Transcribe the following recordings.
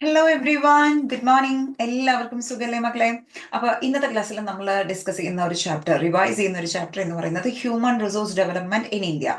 Hello every one, good morning. എല്ലാവർക്കും സുഖല്ലേ മക്കളെ? അപ്പൊ ഇന്നത്തെ ക്ലാസ്സിൽ നമ്മൾ ഡിസ്കസ് ചെയ്യുന്ന ഒരു ചാപ്റ്റർ, റിവൈസ് ചെയ്യുന്ന ഒരു ചാപ്റ്റർ എന്ന് പറയുന്നത് human resource development in India,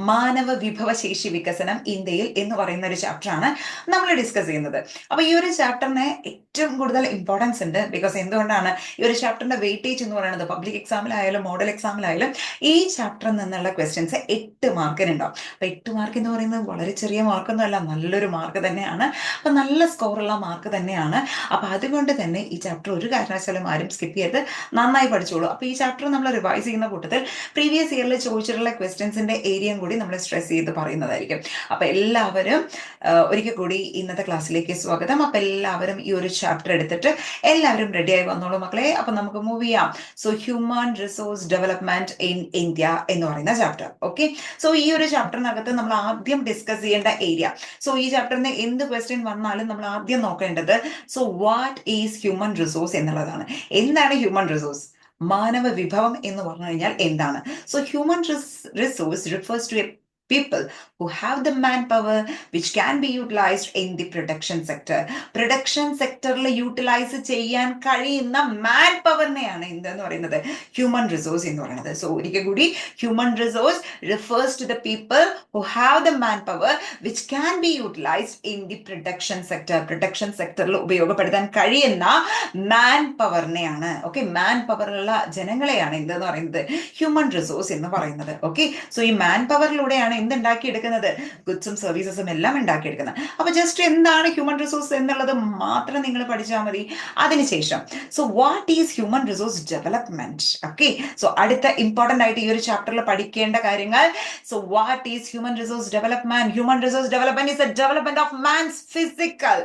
മാനവ വിഭവശേഷി വികസനം ഇന്ത്യയിൽ എന്ന് പറയുന്ന ഒരു ചാപ്റ്റർ ആണ് നമ്മൾ ഡിസ്കസ് ചെയ്യുന്നത്. അപ്പൊ ഈ ഒരു ചാപ്റ്ററിന് ഏറ്റവും കൂടുതൽ ഇമ്പോർട്ടൻസ് ഉണ്ട്. ബിക്കോസ് എന്തുകൊണ്ടാണ് ഈ ഒരു ചാപ്റ്ററിന്റെ വെയിറ്റേജ് എന്ന് പറയുന്നത്? പബ്ലിക് എക്സാമിലായാലും മോഡൽ എക്സാമിലായാലും ഈ ചാപ്റ്ററിൽ നിന്നുള്ള ക്വസ്റ്റ്യൻസ് 8 മാർക്കിനുണ്ടാവും. അപ്പൊ 8 മാർക്ക് എന്ന് പറയുന്നത് വളരെ ചെറിയ മാർക്കൊന്നും അല്ല, നല്ലൊരു മാർക്ക് തന്നെയാണ്. അപ്പൊ നല്ല സ്കോറുള്ള മാർക്ക് തന്നെയാണ്. അപ്പൊ അതുകൊണ്ട് തന്നെ ഈ ചാപ്റ്റർ ഒരു കാരണവശാലും ആരും സ്കിപ്പ് ചെയ്ത് നന്നായി പഠിച്ചോളൂ. അപ്പൊ ഈ ചാപ്റ്റർ നമ്മൾ റിവൈസ് ചെയ്യുന്ന കൂട്ടത്തിൽ പ്രീവിയസ് ഇയറിൽ ചോദിച്ചിട്ടുള്ള ക്വസ്റ്റ്യൻസിന്റെ ഏരിയയും കൂടി നമ്മൾ സ്ട്രെസ് ചെയ്ത് പറയുന്നതായിരിക്കും. അപ്പൊ എല്ലാവരും ഒരിക്കൽ കൂടി ഇന്നത്തെ ക്ലാസ്സിലേക്ക് സ്വാഗതം. അപ്പൊ എല്ലാവരും ഈ ഒരു ചാപ്റ്റർ എടുത്തിട്ട് എല്ലാവരും റെഡി ആയി വന്നോളൂ മക്കളെ. അപ്പൊ നമുക്ക് മൂവ് ചെയ്യാം. So human resource development in India എന്ന് പറയുന്ന ചാപ്റ്റർ. ഓക്കെ, സോ ഈ ഒരു ചാപ്റ്ററിനകത്ത് നമ്മൾ ആദ്യം ഡിസ്കസ് ചെയ്യേണ്ട ഏരിയ, സോ ഈ ചാപ്റ്ററിന് എന്ത് ക്വസ്റ്റ്യൻ വന്നാലും നമ്മൾ ആദ്യം നോക്കേണ്ടത് so what is human resource എന്നുള്ളതാണ്. എന്താണ് ഹ്യൂമൻ റിസോഴ്സ്? മാനവ വിഭവം എന്ന് പറഞ്ഞു കഴിഞ്ഞാൽ എന്താണ്? So human resource refers to a people who have the manpower which can be utilized in the production sector. Production സെക്ടറിൽ യൂട്ടിലൈസ് ചെയ്യാൻ കഴിയുന്ന മാൻ പവറിനെയാണ് എന്തെന്ന് പറയുന്നത്? ഹ്യൂമൻ റിസോഴ്സ് എന്ന് പറയുന്നത്. സോ ഒരിക്കൽ കൂടി, human resource refers to the people who have the manpower which can be utilized in the production sector. Production സെക്ടറിൽ ഉപയോഗപ്പെടുത്താൻ കഴിയുന്ന മാൻ പവറിനെയാണ്, ഓക്കെ, മാൻ പവറുള്ള ജനങ്ങളെയാണ് എന്തെന്ന് പറയുന്നത്? ഹ്യൂമൻ റിസോഴ്സ് എന്ന് പറയുന്നത്. ഓക്കെ, സോ ഈ മാൻ പവറിലൂടെയാണ് എന്തുണ്ടാക്കിയെടുക്കുന്നത്? ഗുഡ്സും സർവീസസും എല്ലാം ഉണ്ടാക്കിയെടുക്കുന്നത്. അപ്പൊ ജസ്റ്റ് എന്താണ് ഹ്യൂമൻ റിസോഴ്സ് എന്നുള്ളത് മാത്രം നിങ്ങൾ പഠിച്ചാൽ മതി. അതിനുശേഷം so what is human resource development? Okay, so അടുത്ത ഇമ്പോർട്ടന്റ് ആയിട്ട് ഈ ഒരു ചാപ്റ്ററിൽ പഠിക്കേണ്ട കാര്യങ്ങൾ. So what is human resource development? Human resource development is the development of man's physical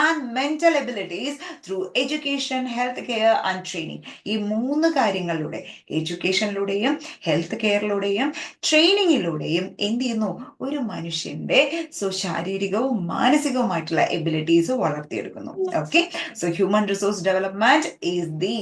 and mental abilities through education, health care and training. ഈ 3 കാര്യങ്ങളിലൂടെ, എഡ്യൂക്കേഷനിലൂടെയും health കെയറിലൂടെയും ട്രെയിനിങ്ങിലൂടെയും എന്ത് ചെയ്യുന്നു? ഒരു മനുഷ്യന്റെ ശാരീരികവും മാനസികവുമായിട്ടുള്ള എബിലിറ്റീസ് വളർത്തിയെടുക്കുന്നു. Okay, so human resource development is the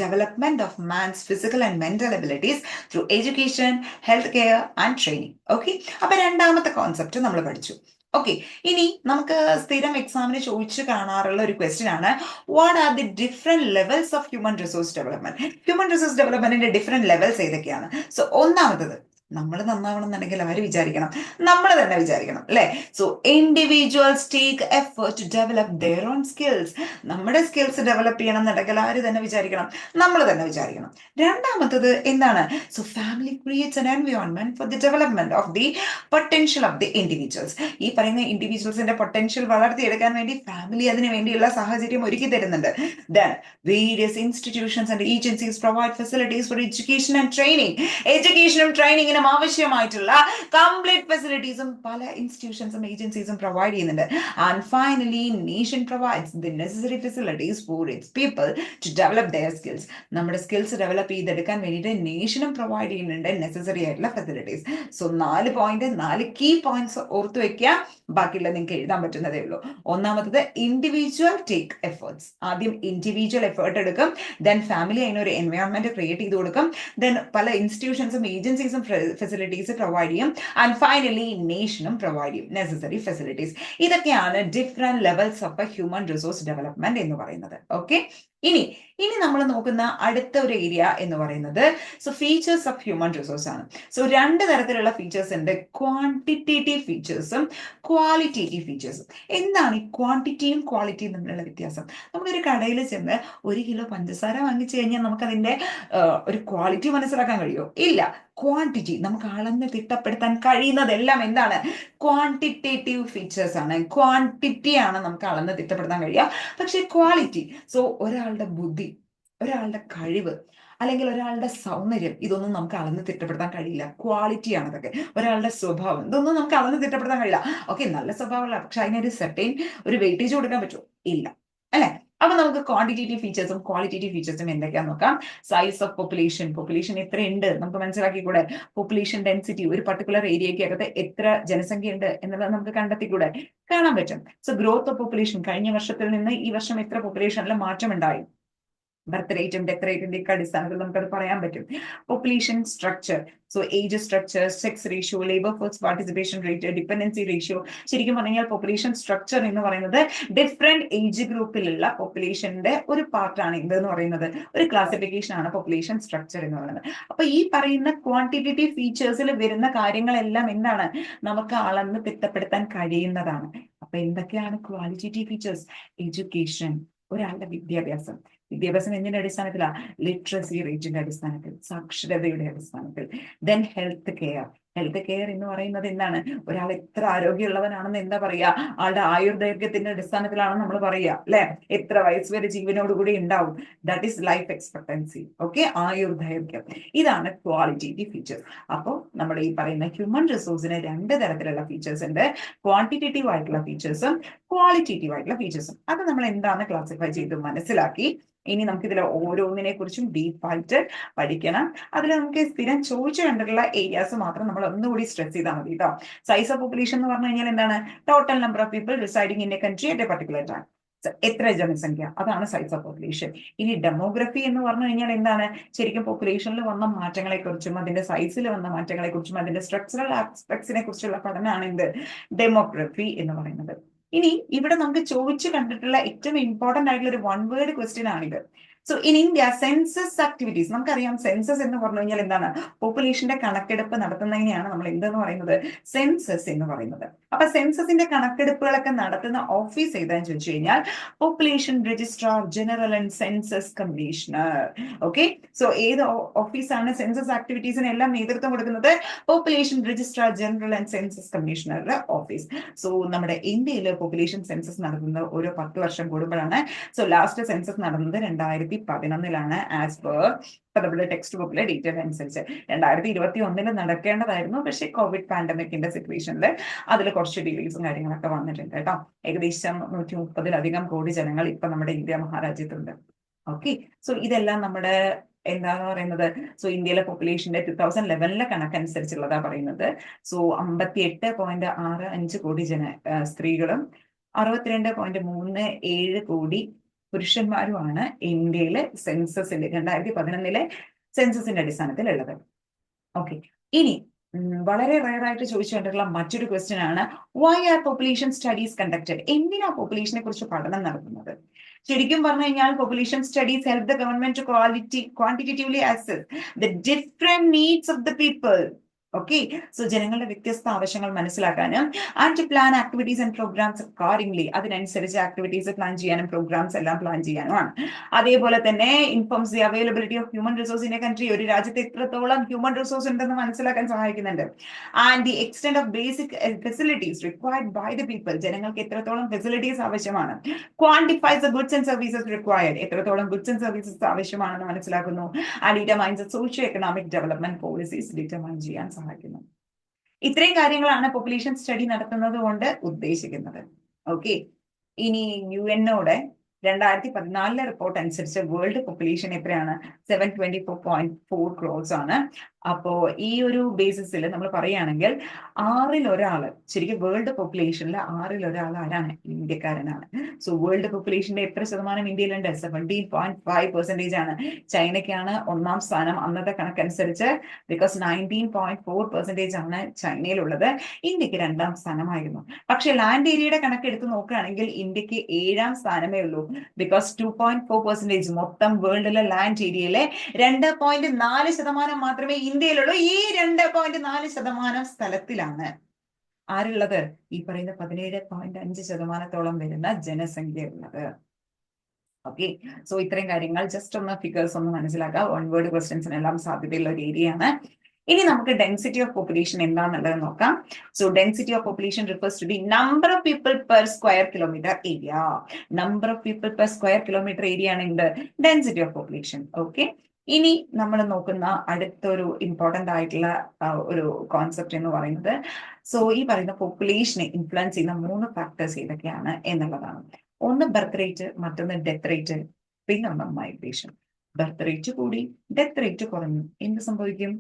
development of man's physical and mental abilities through education, health care and training. Okay, അപ്പൊ രണ്ടാമത്തെ കോൺസെപ്റ്റ് നമ്മൾ പഠിച്ചു. ഓക്കെ, ഇനി നമുക്ക് സ്ഥിരം എക്സാമിന് ചോദിച്ചു കാണാറുള്ള ഒരു ക്വസ്റ്റ്യൻ ആണ്, what are the different levels of human resource development? Human resource ഡെവലപ്മെന്റിന്റെ ഡിഫറെന്റ് ലെവൽസ് ഏതൊക്കെയാണ്? സോ ഒന്നാമത്തത്, നമ്മൾ നന്നാവണം എന്നുണ്ടെങ്കിൽ ആര് വിചാരിക്കണം? നമ്മൾ തന്നെ വിചാരിക്കണം, അല്ലെ? So individuals take effort to develop their own skills. നമ്മുടെ സ്കിൽസ് ഡെവലപ്പ് ചെയ്യണം എന്നുണ്ടെങ്കിൽ ആര് തന്നെ വിചാരിക്കണം? നമ്മൾ തന്നെ വിചാരിക്കണം. രണ്ടാമത്തത് എന്താണ്? So family creates an environment for the development of the potential of the individuals. ഈ പറയുന്ന ഇൻഡിവിജ്വൽസിന്റെ പൊട്ടൻഷ്യൽ വളർത്തിയെടുക്കാൻ വേണ്ടി ഫാമിലി അതിന് വേണ്ടിയുള്ള സാഹചര്യം ഒരുക്കി തരുന്നുണ്ട്. Then various institutions and agencies provide facilities for education and training. എഡ്യൂക്കേഷനും ട്രെയിനിങ്ങിനും ആവശ്യമായിട്ടുള്ള കംപ്ലീറ്റ് ഫെസിലിറ്റീസും പല ഇൻസ്റ്റിറ്റ്യൂഷൻസും ഏജൻസീസും പ്രൊവൈഡ് ചെയ്യുന്നുണ്ട്. And finally nation provides the necessary facilities for its people to develop their skills. നമ്മുടെ സ്കിൽസ് ഡെവലപ്പ് ചെയ്തെടുക്കാൻ വേണ്ടിയിട്ട് നേഷനും പ്രൊവൈഡ് ചെയ്യുന്നുണ്ട് നെസസറി ആയിട്ടുള്ള facilities. So 4 point, 4 key points ഓർത്തു വെക്കുക. ബാക്കിയുള്ള നിങ്ങൾക്ക് എഴുതാൻ പറ്റുന്നതേ ഉള്ളൂ. ഒന്നാമത്തത് ഇൻഡിവിജ്വൽ ടേക്ക് എഫേർട്സ്. ആദ്യം ഇൻഡിവിജ്വൽ എഫേർട്ട് എടുക്കും, ദെൻ ഫാമിലി അതിനൊരു എൻവയോൺമെന്റ് ക്രിയേറ്റ് ചെയ്ത് കൊടുക്കും, ദെൻ പല ഇൻസ്റ്റിറ്റ്യൂഷൻസും ഏജൻസീസും ഫെസിലിറ്റീസ് പ്രൊവൈഡ് ചെയ്യും, ആൻഡ് ഫൈനലി നേഷനും പ്രൊവൈഡ് ചെയ്യും നെസസറി ഫെസിലിറ്റീസ്. ഇതൊക്കെയാണ് different levels of human resource development എന്ന് പറയുന്നത്. ഓക്കെ, ഇനി നമ്മൾ നോക്കുന്ന അടുത്ത ഒരു ഏരിയ എന്ന് പറയുന്നത് so features of human resource ആണ്. സോ 2 തരത്തിലുള്ള ഫീച്ചേഴ്സ് ഉണ്ട്, ക്വാണ്ടിറ്റേറ്റീവ് ഫീച്ചേഴ്സും ക്വാളിറ്റേറ്റീവ് ഫീച്ചേഴ്സും. എന്താണ് ഈ ക്വാണ്ടിറ്റിയും ക്വാളിറ്റിയും തമ്മിലുള്ള വ്യത്യാസം? നമ്മളൊരു കടയിൽ ചെന്ന് 1 കിലോ പഞ്ചസാര വാങ്ങിച്ചു കഴിഞ്ഞാൽ നമുക്ക് അതിന്റെ ഒരു ക്വാളിറ്റി മനസ്സിലാക്കാൻ കഴിയുമോ? ഇല്ല. ക്വാണ്ടിറ്റി, നമുക്ക് അളന്ന് തിട്ടപ്പെടുത്താൻ കഴിയുന്നതെല്ലാം എന്താണ്? ക്വാണ്ടിറ്റേറ്റീവ് ഫീച്ചേഴ്സ് ആണ്. ക്വാണ്ടിറ്റി ആണ് നമുക്ക് അളന്ന് തിട്ടപ്പെടുത്താൻ കഴിയുക. പക്ഷെ ക്വാളിറ്റി, സോ ഒരാളുടെ ബുദ്ധി, ഒരാളുടെ കഴിവ്, അല്ലെങ്കിൽ ഒരാളുടെ സൗന്ദര്യം, ഇതൊന്നും നമുക്ക് അളന്ന് തിട്ടപ്പെടുത്താൻ കഴിയില്ല. ക്വാളിറ്റിയാണ് അതൊക്കെ. ഒരാളുടെ സ്വഭാവം, ഇതൊന്നും നമുക്ക് അളന്ന് തിട്ടപ്പെടുത്താൻ കഴിയില്ല. ഓക്കെ, നല്ല സ്വഭാവമല്ല, പക്ഷെ അതിനൊരു സെർട്ടൈൻ ഒരു വെയിറ്റേജ് കൊടുക്കാൻ പറ്റുമോ? ഇല്ല, അല്ലെ? അപ്പൊ നമുക്ക് ക്വാണ്ടിറ്റേറ്റീവ് ഫീച്ചേഴ്സും ക്വാളിറ്റേറ്റീവ് ഫീച്ചേഴ്സും എന്തൊക്കെയാന്ന് നോക്കാം. സൈസ് ഓഫ് പോപ്പുലേഷൻ എത്രയുണ്ട് നമുക്ക് മനസ്സിലാക്കിക്കൂടെ? പോപ്പുലേഷൻ ഡെൻസിറ്റി, ഒരു പർട്ടിക്കുലർ ഏരിയയ്ക്ക് അകത്ത് എത്ര ജനസംഖ്യ ഉണ്ട് എന്നുള്ളത് നമുക്ക് കണ്ടെത്തിക്കൂടെ? കാണാൻ പറ്റും. സോ ഗ്രോത്ത് ഓഫ് പോപ്പുലേഷൻ, കഴിഞ്ഞ വർഷത്തിൽ നിന്ന് ഈ വർഷം എത്ര പോപ്പുലേഷനിൽ മാറ്റം ഉണ്ടായി? ബർത്ത് റേറ്റും ഡെത്ത് റേറ്റിന്റെ ഒക്കെ അടിസ്ഥാനത്തിൽ നമുക്കത് പറയാൻ പറ്റും. Population structure, so age structure, sex ratio, labour force participation rate, dependency ratio. ശരിക്കും പറഞ്ഞാൽ പോപ്പുലേഷൻ സ്ട്രക്ചർ എന്ന് പറയുന്നത് ഡിഫറെന്റ് ഏജ് ഗ്രൂപ്പിലുള്ള പോപ്പുലേഷന്റെ ഒരു പാർട്ടാണ് ഇതെന്ന് പറയുന്നത്. ഒരു ക്ലാസിഫിക്കേഷൻ ആണ് പോപ്പുലേഷൻ സ്ട്രക്ചർ എന്ന് പറയുന്നത്. അപ്പൊ ഈ പറയുന്ന ക്വാണ്ടിറ്റേറ്റീവ് ഫീച്ചേഴ്സിൽ വരുന്ന കാര്യങ്ങളെല്ലാം എന്താണ്, നമുക്ക് അളന്ന് തിട്ടപ്പെടുത്താൻ കഴിയുന്നതാണ്. അപ്പൊ എന്തൊക്കെയാണ് ക്വാളിറ്റേറ്റീവ് ഫീച്ചേഴ്സ്? എഡ്യൂക്കേഷൻ, ഒരാളുടെ വിദ്യാഭ്യാസം. വിദ്യാഭ്യാസം എന്തിന്റെ അടിസ്ഥാനത്തിലാണ്? ലിറ്ററസി റേറ്റിന്റെ അടിസ്ഥാനത്തിൽ, സാക്ഷരതയുടെ അടിസ്ഥാനത്തിൽ. Then health care. Health care എന്ന് പറയുന്നത് എന്താണ്? ഒരാൾ എത്ര ആരോഗ്യമുള്ളവനാണെന്ന് എന്താ പറയുക? ആളുടെ ആയുർദൈർഘ്യത്തിന്റെ അടിസ്ഥാനത്തിലാണ് നമ്മൾ പറയുക, അല്ലെ? എത്ര വയസ്സ് വരെ ജീവനോടുകൂടി ഉണ്ടാവും, that is life expectancy. Okay, ആയുർദൈർഘ്യം. ഇതാണ് ക്വാളിറ്റേറ്റീവ് ഫീച്ചേഴ്സ്. അപ്പോൾ നമ്മുടെ ഈ പറയുന്ന ഹ്യൂമൻ റിസോഴ്സിന് രണ്ട് തരത്തിലുള്ള ഫീച്ചേഴ്സ് ഉണ്ട്. ക്വാണ്ടിറ്റേറ്റീവ് ആയിട്ടുള്ള ഫീച്ചേഴ്സും ക്വാളിറ്റേറ്റീവ് ആയിട്ടുള്ള ഫീച്ചേഴ്സും. അത് നമ്മൾ എന്താണ് ക്ലാസിഫൈ ചെയ്ത് മനസ്സിലാക്കി. ഇനി നമുക്ക് ഇതിൽ ഓരോന്നിനെ കുറിച്ചും ഡീപ്പായിട്ട് പഠിക്കണം. അതിൽ നമുക്ക് സ്ഥിരം ചോദിച്ചു കണ്ടിട്ടുള്ള ഏരിയാസ് മാത്രം നമ്മൾ ഒന്നുകൂടി സ്ട്രെസ് ചെയ്താൽ മതി കേട്ടോ. സൈസ് ഓഫ് പോപ്പുലേഷൻ എന്ന് പറഞ്ഞു കഴിഞ്ഞാൽ എന്താണ്? Total number of people residing in a country at A particular time. എത്ര ജനസംഖ്യ, അതാണ് സൈസ് ഓഫ് പോപ്പുലേഷൻ. ഇനി ഡെമോഗ്രഫി എന്ന് പറഞ്ഞു കഴിഞ്ഞാൽ എന്താണ്? ശരിക്കും പോപ്പുലേഷനിൽ വന്ന മാറ്റങ്ങളെ കുറിച്ചും അതിന്റെ സൈസിൽ വന്ന മാറ്റങ്ങളെ കുറിച്ചും അതിന്റെ സ്ട്രക്ചറൽ ആസ്പെക്ട്സിനെ കുറിച്ചുള്ള പഠനമാണ് എന്ത്? ഡെമോഗ്രഫി എന്ന് പറയുന്നത്. ഇനി ഇവിടെ നമുക്ക് ചോദിച്ചു കണ്ടിട്ടുള്ള ഏറ്റവും ഇമ്പോർട്ടന്റ് ആയിട്ടുള്ള ഒരു വൺ വേർഡ് ക്വസ്റ്റ്യൻ ആണിത്. So in India census activities, നമുക്കറിയാം സെൻസസ് എന്ന് പറഞ്ഞു കഴിഞ്ഞാൽ എന്താണ്? പോപ്പുലേഷന്റെ കണക്കെടുപ്പ് നടത്തുന്നതിനെയാണ് നമ്മൾ എന്തെന്ന് പറയുന്നത്? സെൻസസ് എന്ന് പറയുന്നത്. അപ്പൊ സെൻസസിന്റെ കണക്കെടുപ്പുകളൊക്കെ നടത്തുന്ന ഓഫീസ് ഏതാന്ന് ചോദിച്ചു കഴിഞ്ഞാൽ population registrar general and census commissioner. Okay, so ഏത് ഓഫീസാണ് സെൻസസ് ആക്ടിവിറ്റീസിന് എല്ലാം നേതൃത്വം കൊടുക്കുന്നത്? Population registrar general and census കമ്മീഷണറുടെ ഓഫീസ്. സോ നമ്മുടെ ഇന്ത്യയിൽ പോപ്പുലേഷൻ സെൻസസ് നടത്തുന്നത് ഓരോ 10 വർഷം കൂടുമ്പോഴാണ്. സോ ലാസ്റ്റ് സെൻസസ് നടന്നത് 2011 ആസ് പെർ നമ്മുടെ ടെക്സ്റ്റ് ബുക്കിലെ ഡീറ്റെയിൽ അനുസരിച്ച്. 2021 നടക്കേണ്ടതായിരുന്നു, പക്ഷെ കോവിഡ് പാൻഡമിക്കിന്റെ സിറ്റുവേഷനിൽ അതിൽ കുറച്ച് ഡിലേസും കാര്യങ്ങളൊക്കെ വന്നിട്ടുണ്ട് കേട്ടോ. ഏകദേശം 130-ലധികം കോടി ജനങ്ങൾ ഇപ്പൊ നമ്മുടെ ഇന്ത്യ മഹാരാജ്യത്തുണ്ട്. ഓക്കെ, സോ ഇതെല്ലാം നമ്മുടെ എന്താന്ന് പറയുന്നത്? സോ ഇന്ത്യയിലെ പോപ്പുലേഷന്റെ 2011 കണക്കനുസരിച്ചുള്ളതാ പറയുന്നത്. സോ 58.65 കോടി സ്ത്രീകളും 62.37 കോടി പുരുഷന്മാരുമാണ് ഇന്ത്യയിലെ സെൻസസിന്റെ 2011 സെൻസസിന്റെ അടിസ്ഥാനത്തിൽ ഉള്ളത്. ഓക്കെ, ഇനി വളരെ റയർ ആയിട്ട് ചോദിച്ചു കണ്ടിട്ടുള്ള മറ്റൊരു ക്വസ്റ്റ്യൻ ആണ്, why are population studies conducted? എന്തിനാ പോപ്പുലേഷനെ കുറിച്ച് പഠനം നടത്തുന്നത്? ശരിക്കും പറഞ്ഞു കഴിഞ്ഞാൽ population studies help the government to quantitatively assess the different needs of the people. Okay, so ജനങ്ങളുടെ വ്യത്യസ്ത ആവശ്യങ്ങൾ മനസ്സിലാക്കാനും and to plan activities and programs accordingly, അതിനനുസരിച്ച് ആക്ടിവിറ്റീസ് പ്ലാൻ ചെയ്യാനും പ്രോഗ്രാംസ് എല്ലാം പ്ലാൻ ചെയ്യാനുമാണ്. അതേപോലെ തന്നെ informs the availability of human resource in a country, ഒരു രാജ്യത്ത് എത്രത്തോളം ഹ്യൂമൻ റിസോഴ്സ് ഉണ്ടെന്ന് മനസ്സിലാക്കാൻ സഹായിക്കുന്നുണ്ട്. And the extent of basic facilities required by the people, ജനങ്ങൾക്ക് എത്രത്തോളം ഫെസിലിറ്റീസ് ആവശ്യമാണ്. Quantifies the goods and services required, എത്രത്തോളം ഗുഡ്സ് ആൻഡ് സർവീസസ് ആവശ്യമാണെന്ന് മനസ്സിലാക്കുന്നു. And determines the socio economic development policies determine ചെയ്യാൻ സഹായിക്കുന്നു. ഇത്രയും കാര്യങ്ങളാണ് പോപ്പുലേഷൻ സ്റ്റഡി നടത്തുന്നത് കൊണ്ട് ഉദ്ദേശിക്കുന്നത്. ഓക്കെ, ഇനി UN-ഓടെ 2014 റിപ്പോർട്ട് അനുസരിച്ച് വേൾഡ് പോപ്പുലേഷൻ എത്രയാണ്? 724.4 crores ആണ്. അപ്പോ ഈ ഒരു ബേസിസിൽ നമ്മൾ പറയുകയാണെങ്കിൽ 6-ൽ-1 ശരിക്കും വേൾഡ് പോപ്പുലേഷനിൽ 6-ൽ-1 ആരാണ്? ഇന്ത്യക്കാരനാണ്. സോ വേൾഡ് പോപ്പുലേഷന്റെ എത്ര ശതമാനം ഇന്ത്യയിലുണ്ട്? 17.5% ആണ്. ചൈനയ്ക്കാണ് 1-ാം സ്ഥാനം അന്നത്തെ കണക്കനുസരിച്ച്, ബിക്കോസ് 19.4% ആണ് ചൈനയിലുള്ളത്. ഇന്ത്യക്ക് 2-ാം സ്ഥാനമായിരുന്നു. പക്ഷെ ലാൻഡ് ഏരിയയുടെ കണക്ക് എടുത്ത് നോക്കുകയാണെങ്കിൽ ഇന്ത്യക്ക് 7-ാം സ്ഥാനമേ ഉള്ളൂ, ബിക്കോസ് 2.4% മൊത്തം വേൾഡിലെ ലാൻഡ് ഏരിയയിലെ 2.4% മാത്രമേ ഇന്ത്യയിലുള്ളൂ. ഈ 2.4% സ്ഥലത്തിലാണ് ആരുള്ളത്? ഈ പറയുന്ന 17.5% വരുന്ന ജനസംഖ്യ ഉള്ളത്. ഓക്കെ, സോ ഇത്രയും കാര്യങ്ങൾ ജസ്റ്റ് ഒന്ന് ഫിഗേഴ്സ് ഒന്ന് മനസ്സിലാക്കുക. വൺ വേർഡ് ക്വസ്റ്റ്യൻസിനെല്ലാം സാധ്യതയുള്ള ഒരു ഏരിയ ആണ്. ഇനി നമുക്ക് ഡെൻസിറ്റി ഓഫ് പോപ്പുലേഷൻ എന്താണെന്നുള്ളത് നോക്കാം. So density of population refers to the number of people per square kilometre area. Number of people per square kilometre area ആണ് എന്ത്? Density of population. ഓക്കെ, ഇനി നമ്മൾ നോക്കുന്ന അടുത്തൊരു ഇമ്പോർട്ടന്റ് ആയിട്ടുള്ള ഒരു കോൺസെപ്റ്റ് എന്ന് പറയുന്നത്, സോ ഈ പറയുന്ന പോപ്പുലേഷനെ ഇൻഫ്ലുവൻസ് ചെയ്യുന്ന 3 ഫാക്ടേഴ്സ് ഏതൊക്കെയാണ് എന്നുള്ളതാണ്. ഒന്ന് ബർത്ത് റേറ്റ്, മറ്റൊന്ന് ഡെത്ത് റേറ്റ്, പിന്നെ ഒന്ന് മൈഗ്രേഷൻ. ബർത്ത് റേറ്റ് കൂടി ഡെത്ത് റേറ്റ് കുറഞ്ഞു, എന്ത് സംഭവിക്കും?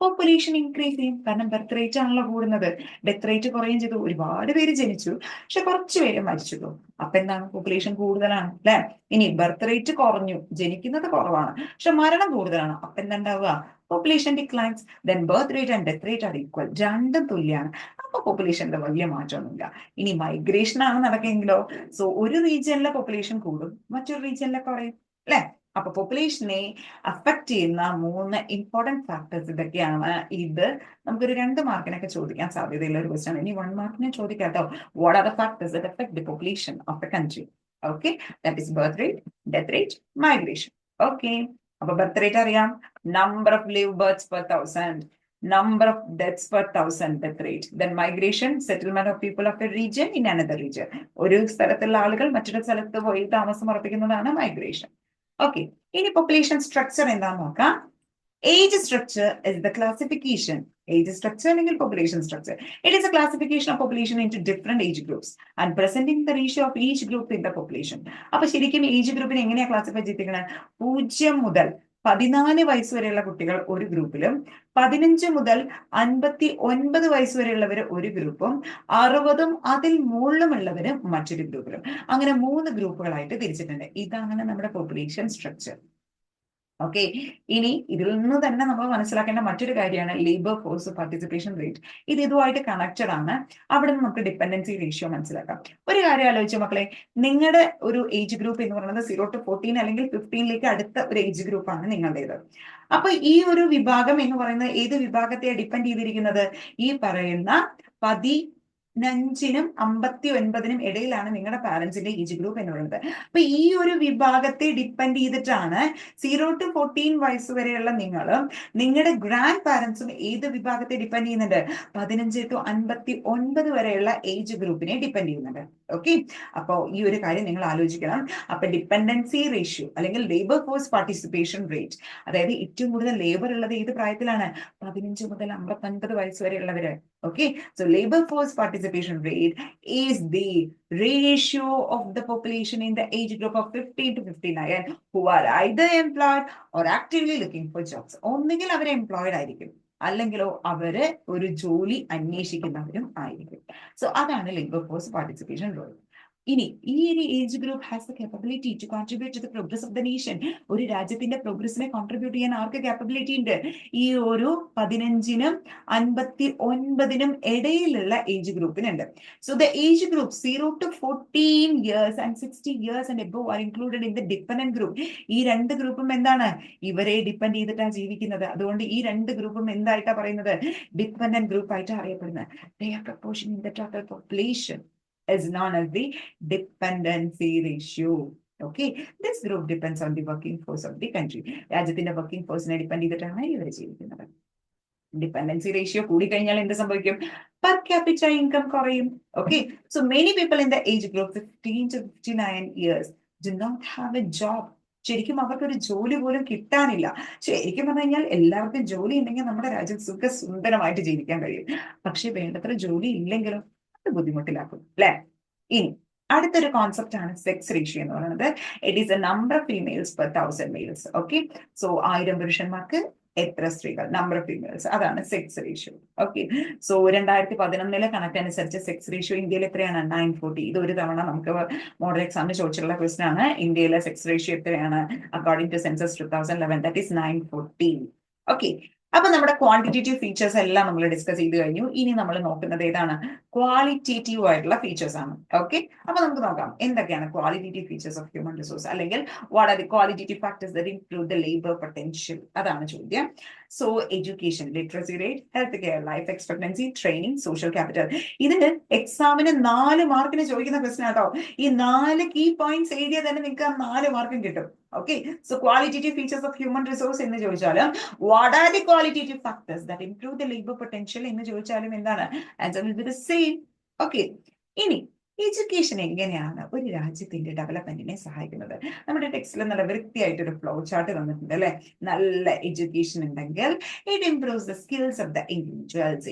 പോപ്പുലേഷൻ ഇൻക്രീസ് ചെയ്യും. കാരണം ബർത്ത് റേറ്റ് ആണല്ലോ കൂടുന്നത്, ഡെത്ത് റേറ്റ് കുറയുകയും ചെയ്തു. ഒരുപാട് പേര് ജനിച്ചു, പക്ഷെ കുറച്ച് പേര് മരിച്ചു. അപ്പൊ എന്താണ്? പോപ്പുലേഷൻ കൂടുതലാണ് അല്ലെ. ഇനി ബർത്ത് റേറ്റ് കുറഞ്ഞു, ജനിക്കുന്നത് കുറവാണ്, പക്ഷെ മരണം കൂടുതലാണ്. അപ്പൊ എന്താ ഉണ്ടാവുക? Population declines. Then birth rate and death rate are equal, രണ്ടും തുല്യമാണ്. അപ്പൊ പോപ്പുലേഷനിൽ വലിയ മാറ്റമൊന്നുമില്ല. ഇനി മൈഗ്രേഷൻ ആണ് നടക്കെങ്കിലോ, സോ ഒരു റീജിയനിലെ പോപ്പുലേഷൻ കൂടും, മറ്റൊരു റീജിയനിലെ കുറയും അല്ലെ. അപ്പൊ പോപ്പുലേഷനെ അഫക്ട് ചെയ്യുന്ന 3 ഇമ്പോർട്ടന്റ് ഫാക്ടേഴ്സ് ഇതൊക്കെയാണ്. ഇത് നമുക്കൊരു 2 മാർക്കിനൊക്കെ ചോദിക്കാൻ സാധ്യതയുള്ള ഒരു ക്വസ്റ്റ്യൻ. ഇനി 1 മാർക്കിനെ ചോദിക്കാം കേട്ടോ. What are the factors that affect the population of A country? Okay, that is birth rate, death rate, migration. Okay, അപ്പൊ ബർത്ത് റേറ്റ് അറിയാം, number of live birth per 1000, number of deaths per 1000 death rate. Then migration, settlement of people of a region in another region. ഒരു സ്ഥലത്തുള്ള ആളുകൾ മറ്റൊരു സ്ഥലത്ത് പോയി താമസം ഉറപ്പിക്കുന്നതാണ് migration. Okay, ഇനി പോപ്പുലേഷൻ സ്ട്രക്ചർ എന്താന്ന് നോക്കാം. Age structure is the classification. Age structure അല്ലെങ്കിൽ population structure. It is a classification of population into different age groups and presenting the ratio of each group in the population. അപ്പൊ ശരിക്കും age ഗ്രൂപ്പിനെ എങ്ങനെയാ classify ചെയ്തിരിക്കുന്നത്? 0 മുതൽ 14 വയസ്സ് വരെയുള്ള കുട്ടികൾ ഒരു ഗ്രൂപ്പിലും, 15 മുതൽ 59 വയസ്സ് വരെയുള്ളവർ ഒരു ഗ്രൂപ്പും, 60 അതിൽ മുകളിലുമുള്ളവര് മറ്റൊരു ഗ്രൂപ്പിലും. അങ്ങനെ 3 ഗ്രൂപ്പുകളായിട്ട് തിരിച്ചിട്ടുണ്ട്. ഇതാണ് നമ്മുടെ പോപ്പുലേഷൻ സ്ട്രക്ചർ. ഓക്കെ, ഇനി ഇതിൽ നിന്ന് തന്നെ നമ്മൾ മനസ്സിലാക്കേണ്ട മറ്റൊരു കാര്യമാണ് ലേബർ ഫോഴ്സ് പാർട്ടിസിപ്പേഷൻ റേറ്റ്. ഇത് ഇതുമായിട്ട് കണക്റ്റഡ് ആണ്. അവിടെ നിന്ന് നമുക്ക് ഡിപ്പെൻഡൻസി റേഷ്യോ മനസ്സിലാക്കാം. ഒരു കാര്യം ആലോചിച്ചു മക്കളെ, നിങ്ങളുടെ ഒരു ഏജ് ഗ്രൂപ്പ് എന്ന് പറയുന്നത് 0 to 14 അല്ലെങ്കിൽ 15ലേക്ക് അടുത്ത ഒരു ഏജ് ഗ്രൂപ്പാണ് നിങ്ങളുടേത്. അപ്പൊ ഈ ഒരു വിഭാഗം എന്ന് പറയുന്നത് ഏത് വിഭാഗത്തെ ഡിപ്പെൻഡ് ചെയ്തിരിക്കുന്നത്? ഈ പറയുന്ന 15നും 59നും ഇടയിലാണ് നിങ്ങളുടെ പാരന്റ്സിന്റെ ഏജ് ഗ്രൂപ്പ് എന്ന് പറയുന്നത്. അപ്പൊ ഈ ഒരു വിഭാഗത്തെ ഡിപ്പെൻഡ് ചെയ്തിട്ടാണ് 0 to 14 വയസ്സ് വരെയുള്ള നിങ്ങളും നിങ്ങളുടെ ഗ്രാൻഡ് പാരന്റ്സും ഏത് വിഭാഗത്തെ ഡിപ്പെൻഡ് ചെയ്യുന്നുണ്ട്? 15 to 59 വരെയുള്ള ഏജ് ഗ്രൂപ്പിനെ ഡിപ്പെൻഡ് ചെയ്യുന്നുണ്ട്. ഓക്കെ, അപ്പോ ഈ ഒരു കാര്യം നിങ്ങൾ ആലോചിക്കണം. അപ്പൊ ഡിപ്പെൻഡൻസി റേഷ്യോ അല്ലെങ്കിൽ ലേബർ ഫോഴ്സ് പാർട്ടിസിപ്പേഷൻ റേറ്റ്, അതായത് ഏറ്റവും കൂടുതൽ ലേബർ ഉള്ളത് ഏത് പ്രായത്തിലാണ്? 15 മുതൽ 59 വയസ്സ് വരെയുള്ളവര്. Okay, so labor force participation rate is the ratio of the population in the age group of 15 to 59 who are either employed or actively looking for jobs. ഒന്നുകിൽ അവർ employed ആയിരിക്കും, അല്ലെങ്കിലോ അവര് ഒരു ജോലി അന്വേഷിക്കുന്നവരും ആയിരിക്കും. സോ അതാണ് ലേബർ ഫോഴ്സ് പാർട്ടിസിപ്പേഷൻ റോൾ. ഇനി ഈ ഒരു age group has the capability to contribute to the progress of the nation. ഒരു രാജ്യത്തിന്റെ പ്രോഗ്രസിനെ കോൺട്രിബ്യൂട്ട് ചെയ്യാൻ ആർക്ക് കേപ്പബിലിറ്റി ഉണ്ട്? ഈ ഒരു 15നും 59നും ഇടയിലുള്ള ഏജ് ഗ്രൂപ്പിനുണ്ട്. So the age group 0 to 14 years and 60 years and above are included in the dependent group. ഈ 2 ഗ്രൂപ്പും എന്താണ്? ഇവരെ ഡിപ്പെൻഡ് ചെയ്തിട്ടാണ് ജീവിക്കുന്നത്. അതുകൊണ്ട് ഈ 2 ഗ്രൂപ്പും എന്തായിട്ടാ പറയുന്നത്? ഡിപ്പെൻഡന്റ് ഗ്രൂപ്പ് ആയിട്ട് അറിയപ്പെടുന്നത്. Their proportion in the total population is known as the dependency ratio. Okay, this group depends on the working force of the country. രാജ്യത്തിന്റെ വർക്കിംഗ് ഫോഴ്സിനെ ഡിപ്പെൻഡ് ചെയ്തിട്ടാണ് ഇവർ ജീവിക്കുന്നത്. ഡിപ്പെൻഡൻസി റേഷ്യോ കൂടിക്കഴിഞ്ഞാൽ എന്ത് സംഭവിക്കും? പെർ ക്യാപിറ്റ ഇൻകം കുറയും. Okay, so many people in the age group 15 to 59 years do not have a job. ശരിക്കും അവർക്ക് ഒരു ജോലി പോലും കിട്ടാനില്ല. ശരിക്കും പറഞ്ഞു കഴിഞ്ഞാൽ എല്ലാവർക്കും ജോലി ഉണ്ടെങ്കിൽ നമ്മുടെ രാജ്യം സുന്ദരമായിട്ട് ജീവിക്കാൻ കഴിയും. പക്ഷെ വേണ്ടത്ര ജോലി ഇല്ലെങ്കിലും അത് ബുദ്ധിമുട്ടിലാക്കും അല്ലെ. ഇനി അടുത്തൊരു കോൺസെപ്റ്റ് ആണ് സെക്സ് റേഷ്യോ എന്ന് പറയുന്നത്. It is a number of females per 1000 males. Okay, so 1000 പുരുഷന്മാർക്ക് എത്ര സ്ത്രീകൾ? നമ്പർ ഓഫ് ഫീമെയിൽസ്, അതാണ് സെക്സ് റേഷ്യോ. ഓക്കെ, സോ 2011 കണക്കനുസരിച്ച് സെക്സ് റേഷ്യോ ഇന്ത്യയിൽ എത്രയാണ്? 940. ഇത് ഒരു തവണ നമുക്ക് മോഡൽ എക്സാമിന് ചോദിച്ചിട്ടുള്ള ക്വസ്റ്റൻ ആണ്. ഇന്ത്യയിലെ സെക്സ് റേഷ്യോ എത്രയാണ്? According to census 2011 that is 940. Okay, അപ്പൊ നമ്മുടെ ക്വാണ്ടിറ്റേറ്റീവ് ഫീച്ചേഴ്സ് എല്ലാം നമ്മൾ ഡിസ്കസ് ചെയ്ത് കഴിഞ്ഞു. ഇനി നമ്മൾ നോക്കുന്നത് ഏതാണ്? ക്വാളിറ്റേറ്റീവ് ആയിട്ടുള്ള ഫീച്ചേഴ്സ് ആണ്. ഓക്കെ, അപ്പൊ നമുക്ക് നോക്കാം എന്തൊക്കെയാണ് qualitative features of human resource, അല്ലെങ്കിൽ what are the qualitative factors that improve the labour potential, അതാണ് ചോദ്യം. So education, literacy rate, health care, life expectancy, training, social capital. ഇതിന് എക്സാമിന് 4 മാർക്കിന് ചോദിക്കുന്ന ക്വസ്റ്റൻ ആട്ടോ. ഈ 4 കീ പോയിന്റ്സ് എഴുതിയാൽ തന്നെ നിങ്ങൾക്ക് 4 മാർക്കും കിട്ടും. Okay, so qualitative features of human resource എന്ന് ചോദിച്ചാലും what are the qualitative factors that improve the labor potential എന്ന് ചോദിച്ചാലും എന്താണ്? Answer will be the same. Okay, ഇനി എഡ്യൂക്കേഷൻ എങ്ങനെയാണ് ഒരു രാജ്യത്തിന്റെ ഡെവലപ്മെന്റിനെ സഹായിക്കുന്നത്? നമ്മുടെ ടെക്സ്റ്റിൽ നല്ല വൃത്തിയായിട്ടൊരു ഫ്ലോ ചാർട്ട് തന്നിട്ടുണ്ട് അല്ലെ. നല്ല എഡ്യൂക്കേഷൻ ഉണ്ടെങ്കിൽ it improves the skills of the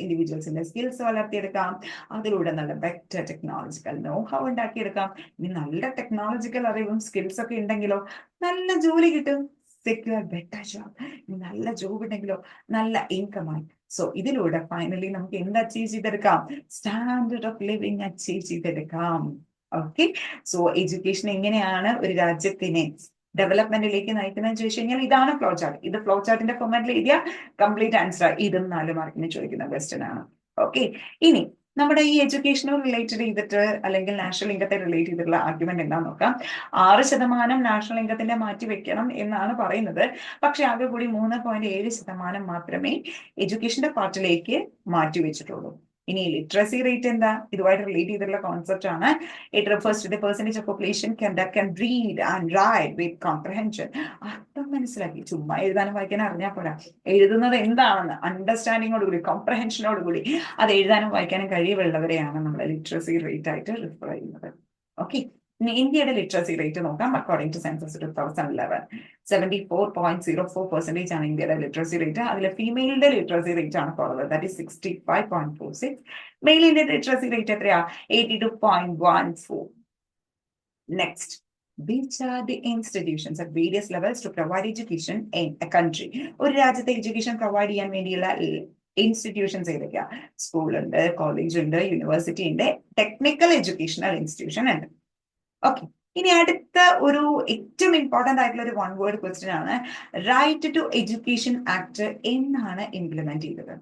ഇൻഡിവിജ്വൽസിന്റെ സ്കിൽസ് വളർത്തിയെടുക്കാം. അതിലൂടെ നല്ല ബെറ്റർ ടെക്നോളജിക്കൽ നോ ഹൗ ഉണ്ടാക്കിയെടുക്കാം. ഇനി നല്ല ടെക്നോളജിക്കൽ അറിവും സ്കിൽസ് ഒക്കെ ഉണ്ടെങ്കിലോ നല്ല ജോലി കിട്ടും. സെക്യൂർ ബെറ്റർ ജോബ്, നല്ല ജോബ് ഉണ്ടെങ്കിലോ നല്ല ഇൻകം ആയി. സോ ഇതിലൂടെ ഫൈനലി നമുക്ക് എന്ത് അച്ചീവ് ചെയ്തെടുക്കാം? സ്റ്റാൻഡേർഡ് ഓഫ് ലിവിങ് അച്ചീവ് ചെയ്തെടുക്കാം. ഓക്കെ, സോ എഡ്യൂക്കേഷൻ എങ്ങനെയാണ് ഒരു രാജ്യത്തിനെ ഡെവലപ്മെന്റിലേക്ക് നയിക്കുന്നതെന്ന് ചോദിച്ചു കഴിഞ്ഞാൽ ഇതാണ് ഫ്ലോ ചാർട്ട്. ഇത് ഫ്ലോ ചാർട്ടിന്റെ ഫോർമാറ്റിൽ എഴുതിയ കംപ്ലീറ്റ് ആൻസർ. ഇതും 4 മാർക്കിന് ചോദിക്കുന്ന ക്വസ്റ്റ്യൻ ആണ്. ഓക്കെ, ഇനി നമ്മുടെ ഈ എഡ്യൂക്കേഷനോ റിലേറ്റഡ് ചെയ്തിട്ട് അല്ലെങ്കിൽ നാഷണൽ ഇൻകത്തെ റിലേറ്റ് ചെയ്തിട്ടുള്ള ആർഗ്യുമെന്റ് എന്താന്ന് നോക്കാം. 6% നാഷണൽ ഇൻകത്തിന്റെ മാറ്റി വെക്കണം എന്നാണ് പറയുന്നത്. പക്ഷെ ആകെ കൂടി 3.7% മാത്രമേ എഡ്യൂക്കേഷന്റെ പാർട്ടിലേക്ക് മാറ്റി വെച്ചിട്ടുള്ളൂ. ഇനി ലിറ്ററസി റേറ്റ് എന്താ? ഇതുമായിട്ട് റിലേറ്റ് ചെയ്തിട്ടുള്ള കോൺസെപ്റ്റ് ആണ്. It refers to the percentage of population can read and write with comprehension. അർത്ഥം മനസ്സിലാക്കി, ചുമ്മാ എഴുതാനും വായിക്കാനും അറിഞ്ഞാൽ പോരാ. എഴുതുന്നത് എന്താണെന്ന് അണ്ടർസ്റ്റാൻഡിങ്ങോടുകൂടി, കോംപ്രഹെൻഷനോടുകൂടി അത് എഴുതാനും വായിക്കാനും കഴിവുള്ളവരെയാണ് നമ്മൾ ലിറ്ററസി റേറ്റ് ആയിട്ട് റിഫർ ചെയ്യുന്നത്. ഓക്കെ, ഇനി ഇന്ത്യയുടെ ലിറ്ററസി റേറ്റ് നോക്കാം. അക്കോർഡിംഗ് ടു സെൻസസ് 2011 74.04% ആണ് ഇന്ത്യയുടെ ലിറ്ററസി റേറ്റ്. അതിൽ ഫീമെയിലിന്റെ ലിറ്ററസി റേറ്റ് ആണ് കുറവ്, ദാറ്റ് ഈസ് 65.46. മെയിലിന്റെ ലിറ്ററസി റേറ്റ് എത്രയാ? 82.14. Next, which are the institutions at various levels to provide education in a country? ഒരു രാജ്യത്തെ എഡ്യൂക്കേഷൻ പ്രൊവൈഡ് ചെയ്യാൻ വേണ്ടിയുള്ള ഇൻസ്റ്റിറ്റ്യൂഷൻസ് ഏതൊക്കെയാ? സ്കൂൾ ഉണ്ട്, കോളേജ് ഉണ്ട്, യൂണിവേഴ്സിറ്റി ഉണ്ട്, ടെക്നിക്കൽ എഡ്യൂക്കേഷണൽ ഇൻസ്റ്റിറ്റ്യൂഷൻ ഉണ്ട്. ഓക്കെ, ഇനി അടുത്ത ഒരു ഏറ്റവും ഇമ്പോർട്ടന്റ് ആയിട്ടുള്ള ഒരു 1 word ക്വസ്റ്റ്യൻ ആണ്. റൈറ്റ് ടു എഡ്യൂക്കേഷൻ ആക്ട് എന്നാണ് ഇംപ്ലിമെന്റ് ചെയ്തത്?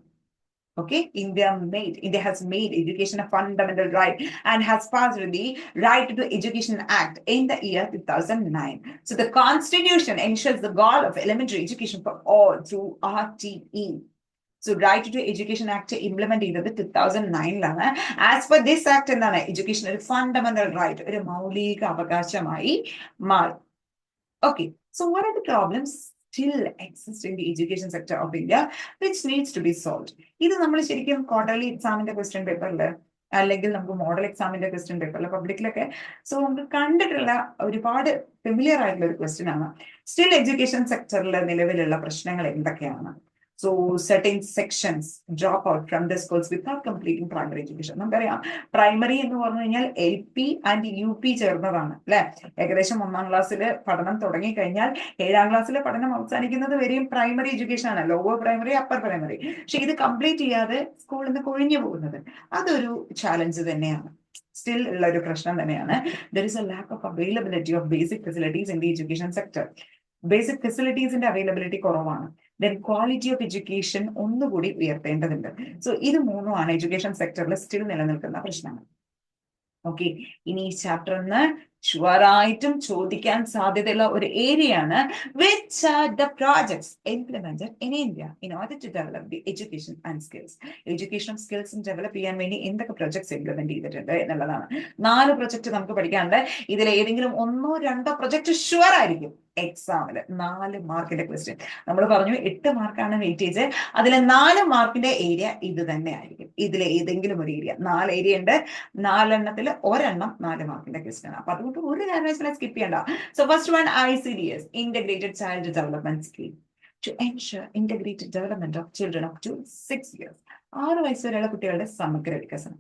Okay, India has made education a fundamental right and has passed the Right to Education Act in the year 2009. So the Constitution ensures the goal of elementary education for all through RTE. So Right to Education Act implement ചെയ്തത് 2009 As per this act എന്താണ്? Education ഒരു fundamental right, ഒരു മൗലിക അവകാശമായി മാറി. Okay, so what are the problems still exist in the education sector of India which needs to be solved? ഇത് നമ്മൾ ശരിക്കും ക്വാർട്ടർലി എക്സാമിന്റെ ക്വസ്റ്റ്യൻ പേപ്പറിൽ അല്ലെങ്കിൽ നമുക്ക് മോഡൽ എക്സാമിന്റെ ക്വസ്റ്റ്യൻ പേപ്പറിൽ പബ്ലിക്കിലൊക്കെ സോ നമുക്ക് കണ്ടിട്ടുള്ള ഒരുപാട് ഫെമിലിയർ ആയിട്ടുള്ള ഒരു ക്വസ്റ്റ്യൻ ആണ്. സ്റ്റിൽ എഡ്യൂക്കേഷൻ സെക്ടറിൽ നിലവിലുള്ള പ്രശ്നങ്ങൾ എന്തൊക്കെയാണ്? So certain sections drop out from the schools without completing primary education. നമുക്കറിയാം പ്രൈമറി എന്ന് പറഞ്ഞു കഴിഞ്ഞാൽ LP and UP ചേർന്നതാണ് അല്ലെ. ഏകദേശം 1ാം ക്ലാസ്സിൽ പഠനം തുടങ്ങി കഴിഞ്ഞാൽ 7ാം ക്ലാസ്സിലെ പഠനം അവസാനിക്കുന്നത് വരെയും പ്രൈമറി എഡ്യൂക്കേഷൻ ആണ്, ലോവർ പ്രൈമറി, അപ്പർ പ്രൈമറി. പക്ഷെ ഇത് കംപ്ലീറ്റ് ചെയ്യാതെ സ്കൂളിൽ നിന്ന് കൊഴിഞ്ഞു പോകുന്നത് അതൊരു ചാലഞ്ച് തന്നെയാണ്, സ്റ്റിൽ ഉള്ള ഒരു പ്രശ്നം തന്നെയാണ്. There is a lack of availability of basic facilities in the education sector. Basic ഫെസിലിറ്റീസിന്റെ അവൈലബിലിറ്റി കുറവാണ്. ദെൻ ക്വാളിറ്റി ഓഫ് എഡ്യൂക്കേഷൻ ഒന്നുകൂടി ഉയർത്തേണ്ടതുണ്ട്. സോ ഇത് മൂന്നുമാണ് എഡ്യൂക്കേഷൻ സെക്ടറിൽ സ്റ്റിൽ നിലനിൽക്കുന്ന പ്രശ്നങ്ങൾ. ഓക്കെ, ഇനി ഈ ചാപ്റ്ററിന് ഷുവറായിട്ടും ചോദിക്കാൻ സാധ്യതയുള്ള ഒരു ഏരിയ ആണ് which are the projects implemented in India in order to develop the education and skills. Education സ്കിൽസും ഡെവലപ്പ് ചെയ്യാൻ വേണ്ടി എന്തൊക്കെ പ്രൊജക്ട്സ് ഇംപ്ലിമെന്റ് ചെയ്തിട്ടുണ്ട് എന്നുള്ളതാണ്. 4 പ്രൊജക്ട് നമുക്ക് പഠിക്കാനുണ്ട്. ഇതിൽ ഏതെങ്കിലും 1 or 2 പ്രൊജക്ട് ഷുവർ ആയിരിക്കും എക്സാമില് 4 മാർക്കിന്റെ ക്വസ്റ്റ്യൻ. നമ്മൾ പറഞ്ഞു 8 മാർക്കാണ് വെയിറ്റേജ്, അതിൽ 4 മാർക്കിന്റെ ഏരിയ ഇത് തന്നെ ആയിരിക്കും. ഇതിൽ ഏതെങ്കിലും ഒരു ഏരിയ, 4 ഏരിയ ഉണ്ട്, 4 എണ്ണത്തിൽ ഒരെണ്ണം 4 മാർക്കിന്റെ ക്വസ്റ്റ്യൻ. അപ്പൊ അതുകൊണ്ട് ഒരു കാരണവശാലും സ്കിപ്പ് ചെയ്യണ്ട. So first one ICDS, integrated child development scheme to ensure integrated development of children up to 6 years. 6 വയസ്സ് വരെയുള്ള കുട്ടികളുടെ സമഗ്ര വികസനം.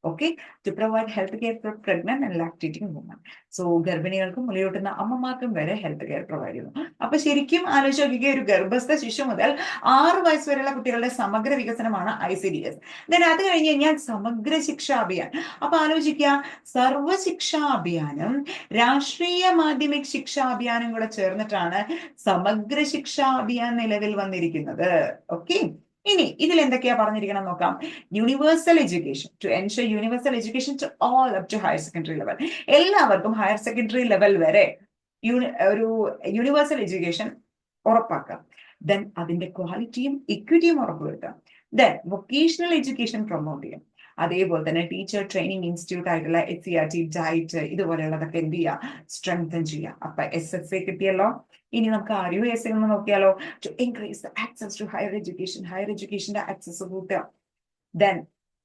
Okay, to provide health care for pregnant and lactating woman. So ഗർഭിണികൾക്കും മുലയൂട്ടുന്ന അമ്മമാർക്കും വരെ ഹെൽത്ത് കെയർ പ്രൊവൈഡ് ചെയ്യുന്നു. അപ്പൊ ശരിക്കും ആലോചിച്ച് നോക്കിക്കുക, ഒരു ഗർഭസ്ഥ ശിശു മുതൽ 6 വയസ്സ് വരെയുള്ള കുട്ടികളുടെ സമഗ്ര വികസനമാണ് ICDS. ദെൻ അത് കഴിഞ്ഞ് കഴിഞ്ഞാൽ സമഗ്ര ശിക്ഷാ അഭിയാൻ. അപ്പൊ ആലോചിക്കുക, സർവശിക്ഷാ അഭിയാനും രാഷ്ട്രീയ മാധ്യമിക് ശിക്ഷാ അഭിയാനും കൂടെ ചേർന്നിട്ടാണ് സമഗ്ര ശിക്ഷാ അഭിയാൻ നിലവിൽ വന്നിരിക്കുന്നത്. ഓക്കെ, ഇനി ഇതിൽ എന്തൊക്കെയാ പറഞ്ഞിരിക്കണം നോക്കാം. Universal education, to ensure universal education to all up to higher secondary level. എല്ലാവർക്കും ഹയർ സെക്കൻഡറി ലെവൽ വരെ ഒരു യൂണിവേഴ്സൽ എഡ്യൂക്കേഷൻ ഉറപ്പാക്കാം. ദെൻ അതിന്റെ ക്വാളിറ്റിയും ഇക്വിറ്റിയും ഉറപ്പുവരുത്താം. ദെൻ വൊക്കേഷണൽ എഡ്യൂക്കേഷൻ പ്രൊമോട്ട് ചെയ്യാം. അതേപോലെ തന്നെ ടീച്ചർ ട്രെയിനിങ് ഇൻസ്റ്റിറ്റ്യൂട്ട് ആയിട്ടുള്ള HCRT, ഡയറ്റ് ഇതുപോലെയുള്ളതൊക്കെ എന്ത് ചെയ്യുക, സ്ട്രെങ്തൻ ചെയ്യുക. അപ്പൊ SSA കിട്ടിയല്ലോ. ഇനി നമുക്ക് RUSA ഒന്ന് നോക്കിയാലോ. To increase the access to higher education, higher എഡ്യൂക്കേഷന്റെ ആക്സസ് കൂട്ടുക. ദെൻ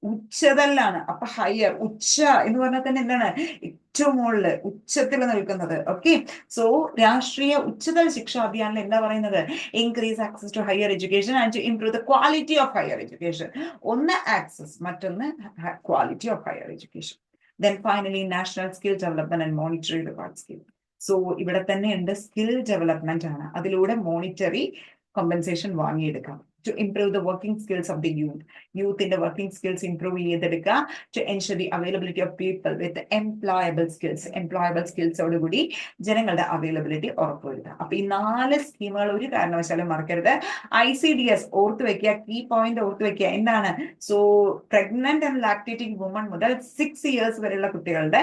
ഉച്ചതല്ലാണ്. അപ്പൊ ഹയർ, ഉച്ച എന്ന് പറഞ്ഞാൽ തന്നെ എന്താണ്, ഏറ്റവും മുകളില് ഉച്ചത്തിൽ നിൽക്കുന്നത്. ഓക്കെ, സോ രാഷ്ട്രീയ ഉച്ചതൽ ശിക്ഷാ അഭിയാനിൽ എന്താ പറയുന്നത്, increase access to higher education and to improve the quality of higher education. ഒന്ന് ആക്സസ്, മറ്റൊന്ന് quality of higher education. Then finally, national skill development and monetary reward scheme. So ഇവിടെ തന്നെ ഉണ്ട് സ്കിൽ ഡെവലപ്മെന്റ് ആണ്, അതിലൂടെ മോണിറ്ററി കോമ്പൻസേഷൻ വാങ്ങിയെടുക്കാം. To improve the working skills of the യൂത്തിന്റെ working skills improve ചെയ്തെടുക്കുക. To ensure the availability of people with employable സ്കിൽസോടുകൂടി ജനങ്ങളുടെ അവൈലബിലിറ്റി ഉറപ്പുവരുത്തുക. അപ്പൊ ഈ 4 സ്കീമുകൾ ഒരു കാരണവശാലും മറക്കരുത്. ICDS ഓർത്തു വെക്കുക, കീ പോയിന്റ് ഓർത്തു വെക്കുക. എന്താണ്? So pregnant and lactating woman മുതൽ 6 years വരെയുള്ള കുട്ടികളുടെ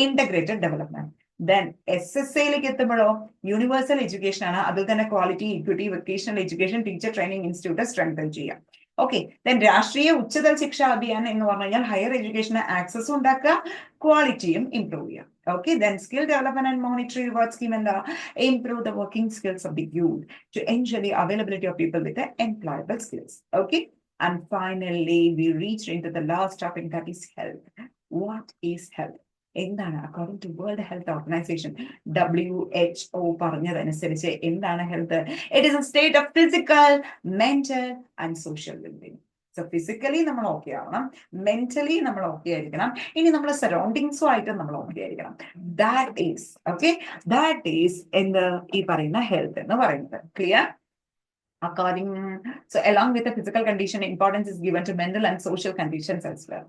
ഇന്റഗ്രേറ്റഡ് ഡെവലപ്മെന്റ്. ദെൻ SSAയിലേക്ക് എത്തുമ്പോഴോ യൂണിവേഴ്സൽ എഡ്യൂക്കേഷൻ ആണ്, അതിൽ തന്നെ quality, equity, vocational education, teacher training institute strengthen ചെയ്യാം. ഓക്കെ, ദെൻ രാഷ്ട്രീയ ഉച്ചതല ശിക്ഷ അഭിയാൻ എന്ന് പറഞ്ഞു കഴിഞ്ഞാൽ ഹയർ എഡ്യൂക്കേഷന് ആക്സസ് ഉണ്ടാക്കുക, ക്വാളിറ്റിയും ഇംപ്രൂവ് ചെയ്യാം. Okay, then skill development and monetary reward scheme and improve the working skills of the youth to ensure the availability of people with the employable skills. Okay, and finally we reached into the last topic, that is health. What is health? എന്താണ്? According to World Health Organization WHO പറഞ്ഞതനുസരിച്ച് എന്താണ് health? It is a state of physical, mental and social wellbeing. So physically നമ്മൾ okay ആവണം, mentally നമ്മൾ okay ആയിരിക്കണം, ഇനി നമ്മുടെ സറൗണ്ടിങ്സും ആയിട്ട് നമ്മൾ ഓക്കെ ആയിരിക്കണം. ദാറ്റ് ഈസ് എന്ത് ഈ പറയുന്ന ഹെൽത്ത് എന്ന് പറയുന്നത്. Clear? Along with the physical condition, importance is given to mental and social conditions as well.